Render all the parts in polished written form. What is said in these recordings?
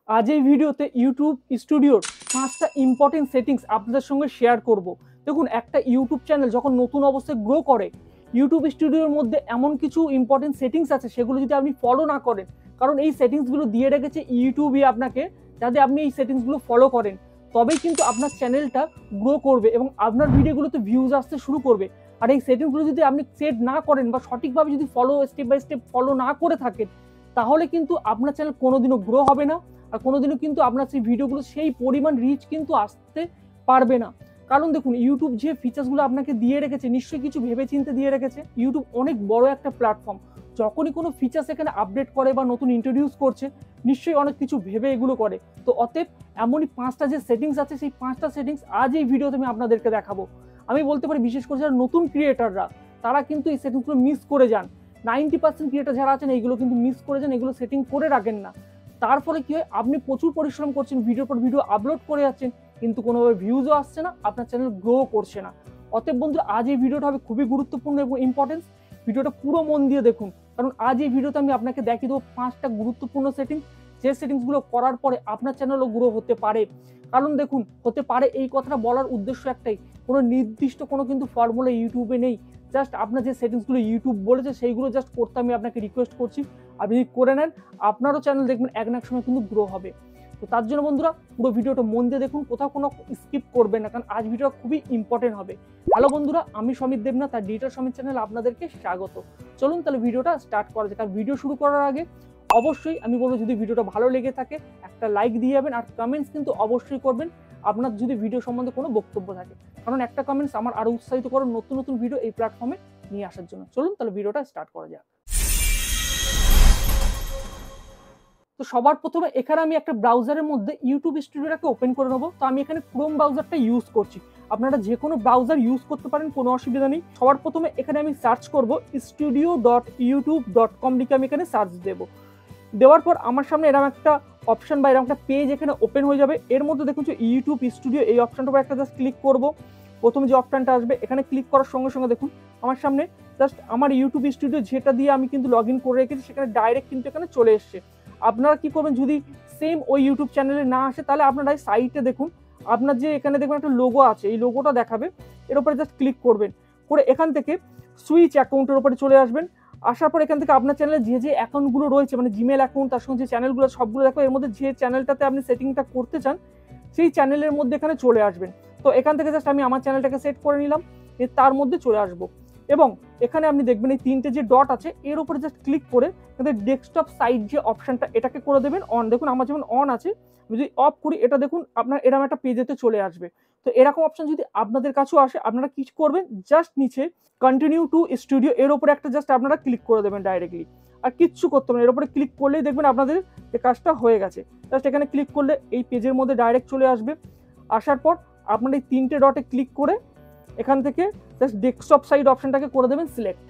আজ এই ভিডিওতে ইউটিউব স্টুডিওর 5টা ইম্পর্টেন্ট সেটিংস আপনাদের সঙ্গে শেয়ার করব। দেখুন, একটা ইউটিউব চ্যানেল যখন নতুন অবস্থায় গ্রো করে, ইউটিউব স্টুডিওর মধ্যে এমন কিছু ইম্পর্টেন্ট সেটিংস আছে সেগুলো যদি আপনি ফলো না করেন, কারণ এই সেটিংসগুলো দিয়ে রেখেছে ইউটিউবই আপনাকে, যাতে আপনি এই সেটিংসগুলো ফলো করেন তবেই কিন্তু আপনার চ্যানেলটা গ্রো করবে এবং আপনার ভিডিওগুলোতে ভিউজ আসতে শুরু করবে। আর এই সেটিংসগুলো যদি আপনি সেট না করেন বা সঠিকভাবে যদি স্টেপ বাই স্টেপ ফলো না করে থাকেন, তাহলে কিন্তু আপনার চ্যানেল কোনোদিনও গ্রো হবে না আর কোনোদিনও কিন্তু আপনার সেই ভিডিওগুলো সেই পরিমাণ রিচ কিন্তু আসতে পারবে না। কারণ দেখুন, ইউটিউব যে ফিচার্সগুলো আপনাকে দিয়ে রেখেছে নিশ্চয়ই কিছু ভেবে চিন্তে দিয়ে রেখেছে। ইউটিউব অনেক বড় একটা প্ল্যাটফর্ম, যখনই কোনো ফিচার্স এখানে আপডেট করে বা নতুন ইন্ট্রোডিউস করছে নিশ্চয়ই অনেক কিছু ভেবে এগুলো করে। তো অতএব এমনই 5টা যে সেটিংস আছে, সেই 5টা সেটিংস আজ এই ভিডিওতে আমি আপনাদেরকে দেখাবো। আমি বলতে পারি বিশেষ করে যারা নতুন ক্রিয়েটাররা তারা কিন্তু এই সেটিংসগুলো মিস করে যান। 90% ক্রিয়েটার যারা আছেন এইগুলো কিন্তু মিস করে যান, এগুলো সেটিং করে রাখেন না। তার ফলে কি হয়, আপনি প্রচুর পরিশ্রম করছেন, ভিডিওর পর ভিডিও আপলোড করে যাচ্ছেন, কিন্তু কোনোভাবে ভিউজও আসছে না, আপনার চ্যানেল গ্রো করছে না। অতএব বন্ধুরা, আজ এই ভিডিওটা হবে খুবই গুরুত্বপূর্ণ এবং ইম্পর্টেন্স। ভিডিওটা পুরো মন দিয়ে দেখুন, কারণ আজ এই ভিডিওতে আমি আপনাকে দেখিয়ে দেবো 5টা গুরুত্বপূর্ণ সেটিংস, যে সেটিংসগুলো করার পরে আপনার চ্যানেলও গ্রো হতে পারে। কারণ দেখুন, হতে পারে এই কথাটা বলার উদ্দেশ্য একটাই, কোনো নির্দিষ্ট কোনো কিন্তু ফর্মুলা ইউটিউবে নেই। জাস্ট আপনার যে সেটিংসগুলো ইউটিউব বলেছে সেইগুলো জাস্ট করতে আমি আপনাকে রিকোয়েস্ট করছি, আপনি যদি করে নেন আপনারও চ্যানেল দেখবেন এক না এক সময় কিন্তু গ্রো হবে। তো তার জন্য বন্ধুরা, পুরো ভিডিওটা মন দিয়ে দেখুন, কোথাও কোনো স্কিপ করবেন না, কারণ আজ ভিডিওটা খুবই ইম্পর্টেন্ট হবে। হ্যালো বন্ধুরা, আমি সমীর দেবনাথ, তার ডিজিটাল সমীর চ্যানেল আপনাদেরকে স্বাগত। চলুন তাহলে ভিডিওটা স্টার্ট করা যাক। আর ভিডিও শুরু করার আগে অবশ্যই আমি বলবো, যদি ভিডিওটা ভালো লেগে থাকে একটা লাইক দিয়ে যাবেন, আর কমেন্টস কিন্তু অবশ্যই করবেন আপনার যদি ভিডিও সম্বন্ধে কোনো বক্তব্য থাকে, কারণ একটা কমেন্টস আমার আরো উৎসাহিত করে নতুন নতুন ভিডিও এই প্ল্যাটফর্মে নিয়ে আসার জন্য। চলুন তাহলে ভিডিওটা স্টার্ট করা যাক। তো সবার প্রথমে এখানে আমি একটা ব্রাউজারের মধ্যে ইউটিউব স্টুডিওটাকে ওপেন করে নেবো। তো আমি এখানে ক্রোম ব্রাউজারটা ইউজ করছি, আপনারা যে কোনো ব্রাউজার ইউজ করতে পারেন, কোনো অসুবিধা নেই। সবার প্রথমে এখানে আমি সার্চ করব studio.youtube.com লিখে আমি এখানে সার্চ দেব। দেওয়ার পর আমার সামনে এরকম একটা অপশন বা এরকম একটা পেজ এখানে ওপেন হয়ে যাবে। এর মধ্যে দেখুন যে ইউটিউব স্টুডিও, এই অপশনটার উপর একটা জাস্ট ক্লিক করব। প্রথম যে অপশনটা আসবে এখানে ক্লিক করার সঙ্গে সঙ্গে দেখুন আমার সামনে জাস্ট আমার ইউটিউব স্টুডিও যেটা দিয়ে আমি কিন্তু লগ ইন করে রেখেছি সেখানে ডাইরেক্ট কিন্তু এখানে চলে এসছে। আপনারা কি করবেন, যদি সেম ওই ইউটিউব চ্যানেলে না আসে তাহলে আপনারা সাইটে দেখুন, আপনার যে এখানে দেখবেন একটা লোগো আছে, এই লোগোটা দেখাবে, এর উপরে জাস্ট ক্লিক করবেন। করে এখান থেকে সুইচ অ্যাকাউন্টের উপরে চলে আসবেন। আসার পর এখান থেকে আপনার চ্যানেলে যে যে অ্যাকাউন্টগুলো রয়েছে, মানে জিমেল অ্যাকাউন্ট, তার সঙ্গে যে চ্যানেলগুলো সবগুলো দেখো, এর মধ্যে যে চ্যানেলটাতে আপনি সেটিংটা করতে চান সেই চ্যানেলের মধ্যে এখানে চলে আসবেন। তো এখান থেকে জাস্ট আমি আমার চ্যানেলটাকে সেট করে নিলাম, তার মধ্যে চলে আসবো এবং এখানে আপনি দেখবেন এই 3টে যে ডট আছে এর উপরে জাস্ট ক্লিক করে ডেস্কটপ সাইট যে অপশনটা এটাকে করে দেবেন অন। দেখুন আমার যেমন অন আছে, যদি অফ করি এটা দেখুন আপনার এরকম একটা পেজেতে চলে আসবে। তো এরকম অপশন যদি আপনাদের কাছেও আসে, আপনারা কি করবেন, জাস্ট নিচে কন্টিনিউ টু স্টুডিও এর উপরে একটা জাস্ট আপনারা ক্লিক করে দেবেন ডাইরেক্টলি, আর কিচ্ছু করতে হবে না। এর উপরে ক্লিক করলেই দেখবেন আপনাদের এই কাজটা হয়ে গেছে। জাস্ট এখানে ক্লিক করলে এই পেজের মধ্যে ডাইরেক্ট চলে আসবে। আসার পর আপনারা এই 3টে ডটে ক্লিক করে এখান থেকে জাস্ট ডেস্কটপ সাইড অপশনটাকে করে দেবেন সিলেক্ট।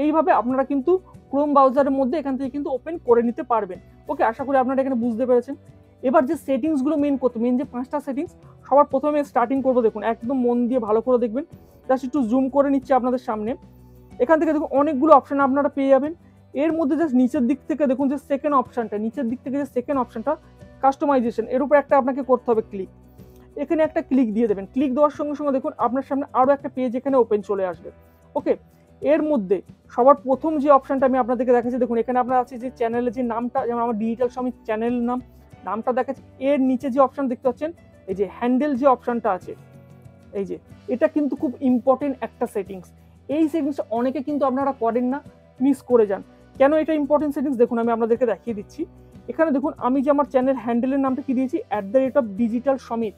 এইভাবে আপনারা কিন্তু ক্রোম ব্রাউজারের মধ্যে এখান থেকে কিন্তু ওপেন করে নিতে পারবেন। ওকে, আশা করি আপনারা এখানে বুঝতে পেরেছেন। এবার যে সেটিংসগুলো মেন যে 5টা সেটিংস, সবার প্রথমে স্টার্টিং করবো। দেখুন একদম মন দিয়ে ভালো করে দেখবেন, জাস্ট একটু জুম করে নিচ্ছে আপনাদের সামনে। এখান থেকে দেখুন অনেকগুলো অপশন আপনারা পেয়ে যাবেন। এর মধ্যে জাস্ট নিচের দিক থেকে দেখুন যে সেকেন্ড অপশনটা, নিচের দিক থেকে যে সেকেন্ড অপশনটা কাস্টমাইজেশন, এর উপর একটা আপনাকে করতে হবে ক্লিক। এখানে একটা ক্লিক দিয়ে দেবেন। ক্লিক দেওয়ার সঙ্গে সঙ্গে দেখুন আপনার সামনে আরও একটা পেজ এখানে ওপেন চলে আসবে। ওকে, এর মধ্যে সবার প্রথম যে অপশনটা আমি আপনাদেরকে দেখাচ্ছি, দেখুন এখানে আপনার আছে যে চ্যানেলের যে নামটা, যেমন আমার ডিজিটাল সমীর চ্যানেলের নামটা দেখাচ্ছে। এর নিচে যে অপশন দেখতে পাচ্ছেন, এই যে হ্যান্ডেল যে অপশনটা আছে, এই যে এটা কিন্তু খুব ইম্পর্টেন্ট একটা সেটিংস। এই সেটিংসটা অনেকে কিন্তু আপনারা করেন না, মিস করে যান। কেন এটা ইম্পর্টেন্ট সেটিংস দেখুন আমি আপনাদেরকে দেখিয়ে দিচ্ছি। এখানে দেখুন আমি যে আমার চ্যানেল হ্যান্ডেলের নামটা কি দিয়েছি, @ডিজিটাল সমীর।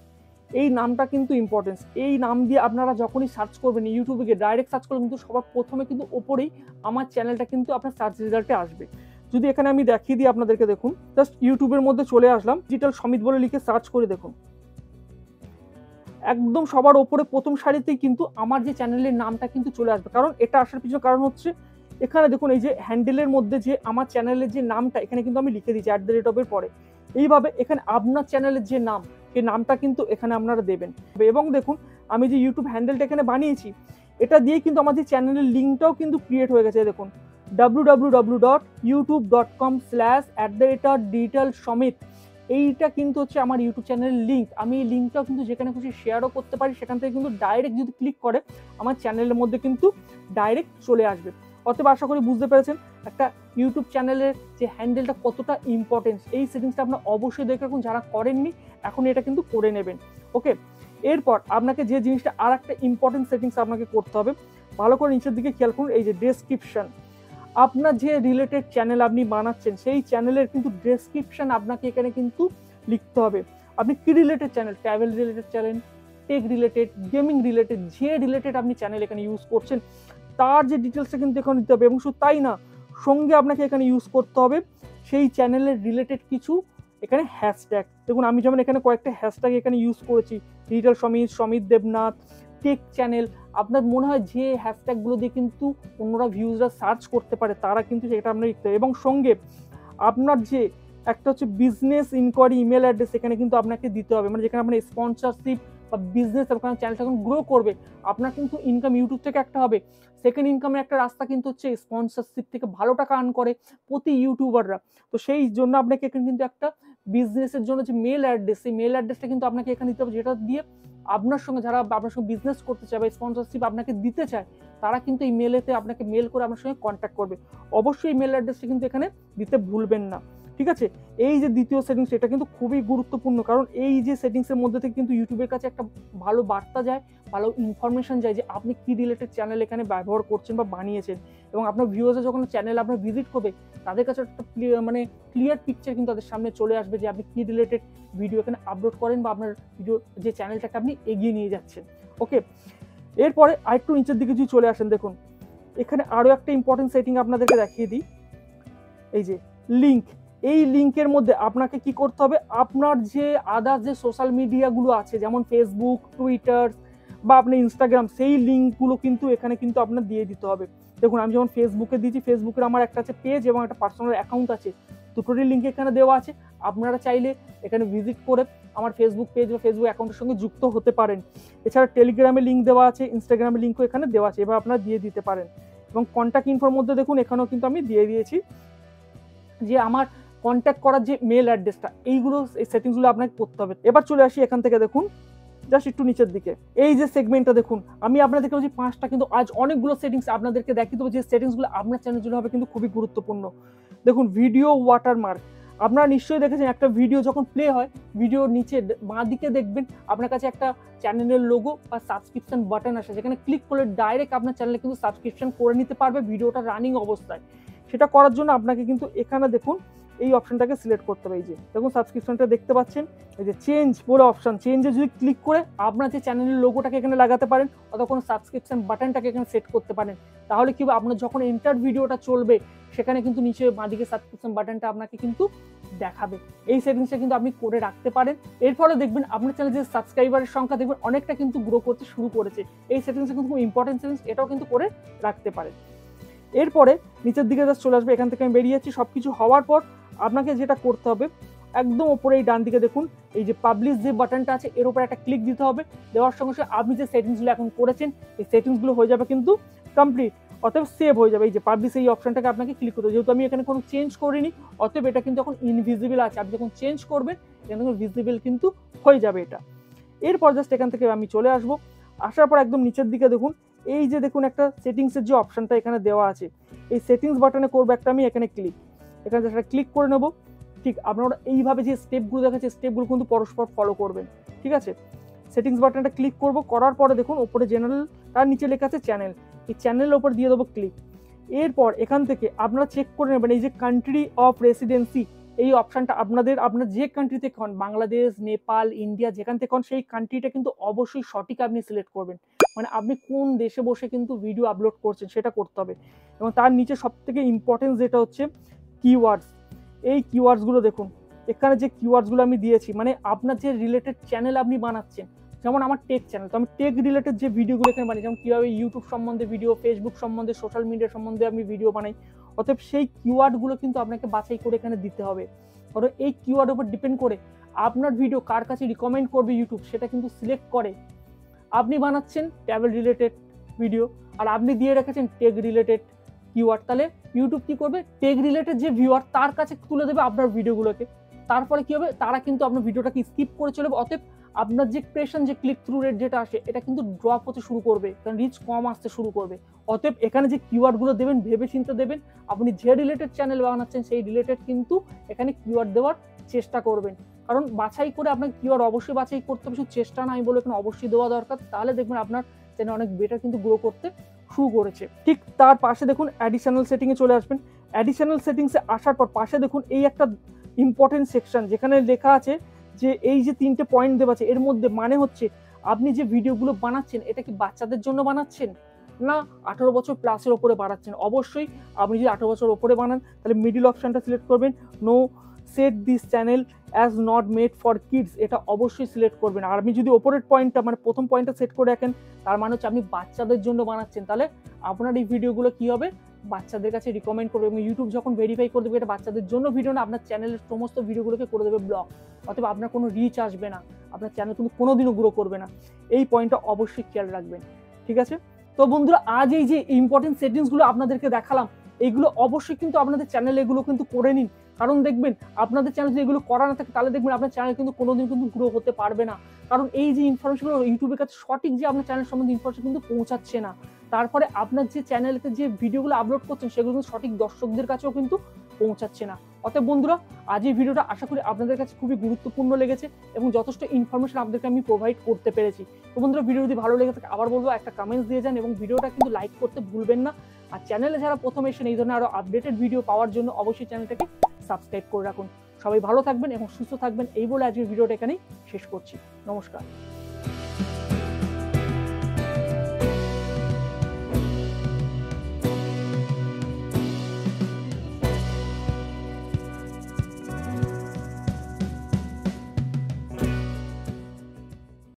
এই নামটা কিন্তু ইম্পর্টেন্স। এই নাম দিয়ে আপনারা যখনই সার্চ করবেন ইউটিউবে গিয়ে ডাইরেক্ট সার্চ করলে কিন্তু সবার প্রথমে কিন্তু ওপরেই আমার চ্যানেলটা কিন্তু আপনার সার্চ রেজাল্টে আসবে। যদি এখানে আমি দেখিয়ে দিই আপনাদেরকে, দেখুন জাস্ট ইউটিউবের মধ্যে চলে আসলাম, ডিজিটাল সমীর বলে লিখে সার্চ করে দেখুন একদম সবার ওপরে প্রথম সারিতেই কিন্তু আমার যে চ্যানেলের নামটা কিন্তু চলে আসবে। কারণ এটা আসার পিছনে কারণ হচ্ছে এখানে দেখুন এই যে হ্যান্ডেলের মধ্যে যে আমার চ্যানেলের যে নামটা এখানে কিন্তু আমি লিখে দিচ্ছি @এর পরে। এইভাবে এখানে আপনার চ্যানেলের যে নাম, সেই নামটা কিন্তু এখানে আপনারা দেবেন। এবং দেখুন আমি যে ইউটিউব হ্যান্ডেলটা এখানে বানিয়েছি, এটা দিয়ে কিন্তু আমার যে চ্যানেলের লিঙ্কটাও কিন্তু ক্রিয়েট হয়ে গেছে। দেখুন www.youtube.com/digitalsomit এইটা কিন্তু হচ্ছে আমার ইউটিউব চ্যানেলের লিঙ্ক। আমি এই লিঙ্কটাও কিন্তু যেখানে খুশি শেয়ারও করতে পারি, সেখান থেকে কিন্তু ডাইরেক্ট যদি ক্লিক করে আমার চ্যানেলের মধ্যে কিন্তু ডাইরেক্ট চলে আসবে। অতএব আশা করি বুঝতে পেরেছেন একটা ইউটিউব চ্যানেলের যে হ্যান্ডেলটা কতটা ইম্পর্টেন্স। এই সেটিংসটা আপনারা অবশ্যই দেখে রাখুন, যারা করেননি এখন এটা কিন্তু করে নেবেন। ওকে, এরপর আপনাকে যে জিনিসটা আর একটা ইম্পর্টেন্ট সেটিংস আপনাকে করতে হবে, ভালো করে নিচের দিকে খেয়াল করুন, এই যে ডেসক্রিপশন। আপনার যে রিলেটেড চ্যানেল আপনি বানাচ্ছেন সেই চ্যানেলের কিন্তু ডেসক্রিপশন আপনাকে এখানে কিন্তু লিখতে হবে। আপনি কি related channel, travel related channel, tech related, gaming related, যে রিলেটেড আপনি চ্যানেল এখানে ইউজ করছেন তার যে ডিটেলসটা কিন্তু এখানে দিতে হবে। এবং শুধু তাই না, সঙ্গে আপনাকে এখানে ইউজ করতে হবে সেই চ্যানেলের রিলেটেড কিছু এখানে হ্যাশট্যাগ। দেখুন আমি যেমন এখানে কয়েকটা হ্যাশট্যাগ এখানে ইউজ করেছি, digital Samit, Samit Debnath, take channel. আপনার মনে হয় যে হ্যাশট্যাগুলো দিয়ে কিন্তু অন্যরা ভিউজরা সার্চ করতে পারে, তারা কিন্তু সেটা আপনার লিখতে হবে। এবং সঙ্গে আপনার যে একটা হচ্ছে বিজনেস ইনকোয়ারি ইমেল অ্যাড্রেস এখানে কিন্তু আপনাকে দিতে হবে, মানে যেখানে আপনার স্পন্সরশিপ বা বিজনেস আপনার চ্যানেলটা যখন গ্রো করবে আপনার কিন্তু ইনকাম ইউটিউব থেকে একটা হবে। সেকেন্ড ইনকামের একটা রাস্তা কিন্তু হচ্ছে স্পন্সরশিপ থেকে ভালো টাকা আর্ন করে প্রতি ইউটিউবাররা। তো সেই জন্য আপনাকে এখানে কিন্তু একটা বিজনেসের জন্য যে মেল অ্যাড্রেস, সেই মেল অ্যাড্রেসটা কিন্তু আপনাকে এখানে দিতে হবে, যেটা দিয়ে আপনার সঙ্গে যারা আপনার সঙ্গে বিজনেস করতে চায় বা স্পন্সরশিপ আপনাকে দিতে চায় তারা কিন্তু এই মেলেতে আপনাকে মেল করে আপনার সঙ্গে কন্ট্যাক্ট করবে। অবশ্যই মেল অ্যাড্রেসটা কিন্তু এখানে দিতে ভুলবেন না, ঠিক আছে। এই যে দ্বিতীয় সেটিংস, এটা কিন্তু খুবই গুরুত্বপূর্ণ, কারণ এই যে সেটিংসের মধ্যে থেকে কিন্তু ইউটিউবের কাছে একটা ভালো বার্তা যায়, ভালো ইনফরমেশন যায় যে আপনি কি রিলেটেড চ্যানেল এখানে ব্যবহার করছেন বা বানিয়েছেন। এবং আপনার ভিউয়ার্সরা যখন চ্যানেল আপনার ভিজিট করবে তাদের কাছে একটা মানে ক্লিয়ার পিকচার কিন্তু তাদের সামনে চলে আসবে যে আপনি কি রিলেটেড ভিডিও এখানে আপলোড করেন বা আপনার ভিডিও যে চ্যানেলটাকে আপনি এগিয়ে নিয়ে যাচ্ছেন। ওকে, এরপরে আরেকটু নিচের দিকে যদি চলে আসেন, দেখুন এখানে আরও একটা ইম্পর্টেন্ট সেটিং আপনাদেরকে দেখিয়ে দিই, এই যে লিঙ্ক। এই লিঙ্কের মধ্যে আপনাকে কি করতে হবে, আপনার যে আদার্স যে সোশ্যাল মিডিয়াগুলো আছে যেমন ফেসবুক, টুইটার বা আপনার ইনস্টাগ্রাম, সেই লিঙ্কগুলো কিন্তু এখানে কিন্তু আপনার দিয়ে দিতে হবে। দেখুন আমি যেমন ফেসবুকে দিয়েছি, ফেসবুকের আমার একটা আছে পেজ এবং একটা পার্সোনাল অ্যাকাউন্ট আছে, দুটোরই লিঙ্ক এখানে দেওয়া আছে। আপনারা চাইলে এখানে ভিজিট করে আমার ফেসবুক পেজ বা ফেসবুক অ্যাকাউন্টের সঙ্গে যুক্ত হতে পারেন। এছাড়া টেলিগ্রামে লিঙ্ক দেওয়া আছে, ইনস্টাগ্রামে লিঙ্কও এখানে দেওয়া আছে, এবার আপনারা দিয়ে দিতে পারেন। এবং কন্ট্যাক্ট ইনফোর মধ্যে দেখুন এখানেও কিন্তু আমি দিয়ে দিয়েছি যে আমার কন্ট্যাক্ট করার যে মেল অ্যাড্রেসটা, এইগুলো এই সেটিংসগুলো আপনাকে করতে হবে। এবার চলে আসি এখান থেকে, দেখুন জাস্ট একটু নিচের দিকে এই যে সেগমেন্টটা দেখুন, আমি আপনাদেরকে বলছি 5টা, কিন্তু আজ অনেকগুলো সেটিংস আপনাদেরকে দেখিয়ে দেবো যে সেটিংসগুলো আপনার চ্যানেলের জন্য হবে কিন্তু খুবই গুরুত্বপূর্ণ। দেখুন ভিডিও ওয়াটারমার্ক, আপনারা নিশ্চয়ই দেখেছেন একটা ভিডিও যখন প্লে হয় ভিডিওর নিচে বাঁ দিকে দেখবেন আপনার কাছে একটা চ্যানেলের লোগো বা সাবস্ক্রিপশন বাটন আসে, যেখানে ক্লিক করলে ডাইরেক্ট আপনার চ্যানেলে কিন্তু সাবস্ক্রিপশন করে নিতে পারবে ভিডিওটা রানিং অবস্থায়। সেটা করার জন্য আপনাকে কিন্তু এখানে দেখুন এই অপশনটাকে সিলেক্ট করতে হবে। এই যে দেখুন সাবস্ক্রিপশনটা দেখতে পাচ্ছেন, এই যে চেঞ্জ বলে অপশন, চেঞ্জে যদি ক্লিক করে আপনার যে চ্যানেলের লোগোটাকে এখানে লাগাতে পারেন অথবা কোনো সাবস্ক্রিপশন বাটনটাকে এখানে সেট করতে পারেন। তাহলে কি আপনার যখন এন্টার ভিডিওটা চলবে সেখানে কিন্তু নিচে বাঁদিকে সাবস্ক্রিপশন বাটনটা আপনাকে কিন্তু দেখাবে। এই সেটিংসটা কিন্তু আপনি করে রাখতে পারেন। এর ফলে দেখবেন আপনার চ্যানেলে যে সাবস্ক্রাইবারের সংখ্যা দেখবেন অনেকটা কিন্তু গ্রো করতে শুরু করেছে। এই সেটিংসটা কিন্তু খুব ইম্পর্টেন্ট সেটিংস, এটাও কিন্তু করে রাখতে পারেন। এরপরে নিচের দিকে জাস্ট চলে আসবে, এখান থেকে আমি বেরিয়ে যাচ্ছি। সব কিছু হওয়ার পর আপনাকে যেটা করতে হবে, একদম ওপরে এই ডান দিকে দেখুন এই যে পাবলিশ যে বাটনটা আছে এর উপর একটা ক্লিক দিতে হবে। দেওয়ার সঙ্গে সঙ্গে আপনি যে সেটিংসগুলো এখন করেছেন এই সেটিংসগুলো হয়ে যাবে কিন্তু কমপ্লিট, অতএব সেভ হয়ে যাবে। এই যে পাবলিশ এই অপশনটাকে আপনাকে ক্লিক করতে হবে, যেহেতু আমি এখানে কোনো চেঞ্জ করিনি অতএব এটা কিন্তু এখন ইনভিজিবল আছে। আপনি যখন চেঞ্জ করবেন এখানে ভিজিবল কিন্তু হয়ে যাবে এটা। এরপর জাস্ট এখান থেকে আমি চলে আসবো, আসার পর একদম নিচের দিকে দেখুন এই যে দেখুন একটা সেটিংসের যে অপশনটা এখানে দেওয়া আছে, এই সেটিংস বাটনে করবো একটা আমি এখানে ক্লিক, এখানে একটা ক্লিক করে নেবো। ঠিক আপনারা এইভাবে যে স্টেপগুলো দেখাচ্ছে স্টেপগুলো কিন্তু পরস্পর ফলো করবেন, ঠিক আছে। সেটিংস বাটনটা ক্লিক করব, করার পরে দেখুন ওপরে জেনারেল, তার নিচে লেখা আছে চ্যানেল, এই চ্যানেলের ওপর দিয়ে দেবো ক্লিক। এরপর এখান থেকে আপনারা চেক করে নেবেন এই যে কান্ট্রি অফ রেসিডেন্সি, এই অপশানটা আপনার যে কান্ট্রি থেকে হন, বাংলাদেশ, নেপাল, ইন্ডিয়া, যেখান থেকে হন সেই কান্ট্রিটা কিন্তু অবশ্যই সঠিক আপনি সিলেক্ট করবেন, মানে আপনি কোন দেশে বসে কিন্তু ভিডিও আপলোড করছেন সেটা করতে হবে। এবং তার নিচে সব থেকে ইম্পর্টেন্স যেটা হচ্ছে কিওয়ার্ডস, এই কিওয়ার্ডসগুলো দেখুন এখানে যে কিওয়ার্ডসগুলো আমি দিয়েছি, মানে আপনার যে রিলেটেড চ্যানেল আপনি বানাচ্ছেন, যেমন আমার টেক চ্যানেল, তো আমি টেক রিলেটেড যে ভিডিওগুলো এখানে বানাই, যেমন কীভাবে ইউটিউব সম্বন্ধে ভিডিও, ফেসবুক সম্বন্ধে, সোশ্যাল মিডিয়া সম্বন্ধে আমি ভিডিও বানাই, অতএব সেই কিওয়ার্ডগুলো কিন্তু আপনাকে বাছাই করে এখানে দিতে হবে। কারণ এই কিওয়ার্ডের উপর ডিপেন্ড করে আপনার ভিডিও কার কাছে রিকমেন্ড করবে ইউটিউব সেটা কিন্তু সিলেক্ট করে। আপনি বানাচ্ছেন ট্রাভেল রিলেটেড ভিডিও আর আপনি দিয়ে রেখেছেন টেক রিলেটেড কিওয়ার্ড, তাহলে ইউটিউব কি করবে, টেক রিলেটেড যে ভিউয়ার তার কাছে তুলে দেবে আপনার ভিডিওগুলোকে। তারপরে কি হবে, তারা কিন্তু আপনার ভিডিওটাকে স্কিপ করে চলে যাবে। অতএব আপনার যে প্রেশন, যে ক্লিক থ্রু রেট যেটা আসে, এটা কিন্তু ড্রপ হতে শুরু করবে, কারণ রিচ কম আসতে শুরু করবে। অতএব এখানে যে কিওয়ার্ডগুলো দেবেন ভেবে চিন্তে দেবেন। আপনি যে রিলেটেড চ্যানেল বানাচ্ছেন সেই রিলেটেড কিন্তু এখানে কিওয়ার্ড দেওয়ার চেষ্টা করবেন, কারণ বাছাই করে আপনাকে কিওয়ার্ড অবশ্যই বাছাই করতে হবে, শুধু চেষ্টা না আমি বলে এখানে অবশ্যই দেওয়া দরকার। তাহলে দেখবেন আপনার চ্যানেল অনেক বেটার কিন্তু গ্রো করতে শুরু করেছে। ঠিক তার পাশে দেখুন অ্যাডিশনাল সেটিংয়ে চলে আসবেন। অ্যাডিশনাল সেটিংসে আসার পর পাশে দেখুন এই একটা ইম্পর্টেন্ট সেকশন, যেখানে লেখা আছে যে এই যে 3টে পয়েন্ট দেওয়া আছে, এর মধ্যে মানে হচ্ছে আপনি যে ভিডিওগুলো বানাচ্ছেন এটা কি বাচ্চাদের জন্য বানাচ্ছেন না 18 বছর প্লাসের ওপরে বানাচ্ছেন। অবশ্যই আপনি যদি 18 বছর ওপরে বানান তাহলে মিডিল অপশনটা সিলেক্ট করবেন, no set this channel as not made for kids, এটা অবশ্যই সিলেক্ট করবেন। আর আপনি যদি ওপরের পয়েন্টটা মানে প্রথম পয়েন্টটা সেট করে রাখেন, তার মানে হচ্ছে আপনি বাচ্চাদের জন্য বানাচ্ছেন, তাহলে আপনার এই ভিডিওগুলো কি হবে, বাচ্চাদের কাছে রিকমেন্ড করবে, এবং ইউটিউব যখন ভেরিফাই করে দেবে এটা বাচ্চাদের জন্য ভিডিও না, আপনার চ্যানেলের সমস্ত ভিডিওগুলোকে করে দেবে ব্লক। অথবা আপনার কোনো রিচ আসবে না, আপনার চ্যানেল কিন্তু কোনোদিনও গ্রো করবে না। এই পয়েন্টটা অবশ্যই খেয়াল রাখবেন, ঠিক আছে? তো বন্ধুরা, আজ এই যে ইম্পর্টেন্ট সেটিংসগুলো আপনাদেরকে দেখালাম, এইগুলো অবশ্যই কিন্তু আপনাদের চ্যানেলে এগুলো কিন্তু করে নিন। কারণ দেখবেন আপনাদের চ্যানেল যদি এগুলো করা না থাকে তাহলে দেখবেন আপনার চ্যানেল কিন্তু কোনোদিন কিন্তু গ্রো হতে পারবে না। কারণ এই যে ইনফরমেশনগুলো ইউটিউবের কাছে সঠিক যে আপনার চ্যানেল সম্বন্ধে ইনফরমেশন কিন্তু পৌঁছাচ্ছে না। তারপরে আপনার যে চ্যানেলেতে যে ভিডিওগুলো আপলোড করছেন সেগুলো কিন্তু সঠিক দর্শকদের কাছেও কিন্তু পৌঁছাচ্ছে না। অতএব বন্ধুরা, আজ এই ভিডিওটা আশা করি আপনাদের কাছে খুবই গুরুত্বপূর্ণ লেগেছে এবং যথেষ্ট ইনফরমেশন আপনাদেরকে আমি প্রোভাইড করতে পেরেছি। তো বন্ধুরা, ভিডিও যদি ভালো লেগে থাকে আবার বলবো একটা কমেন্টস দিয়ে যান এবং ভিডিওটা কিন্তু লাইক করতে ভুলবেন না। আর চ্যানেলে যারা প্রথম এসেছেন এই ধরনের আরো আপডেটেড ভিডিও পাওয়ার জন্য অবশ্যই চ্যানেলটাকে সাবস্ক্রাইব করে রাখুন। সবাই ভালো থাকবেন এবং সুস্থ থাকবেন, এই বলে আজকের ভিডিওটা এখানেই শেষ করছি। নমস্কার।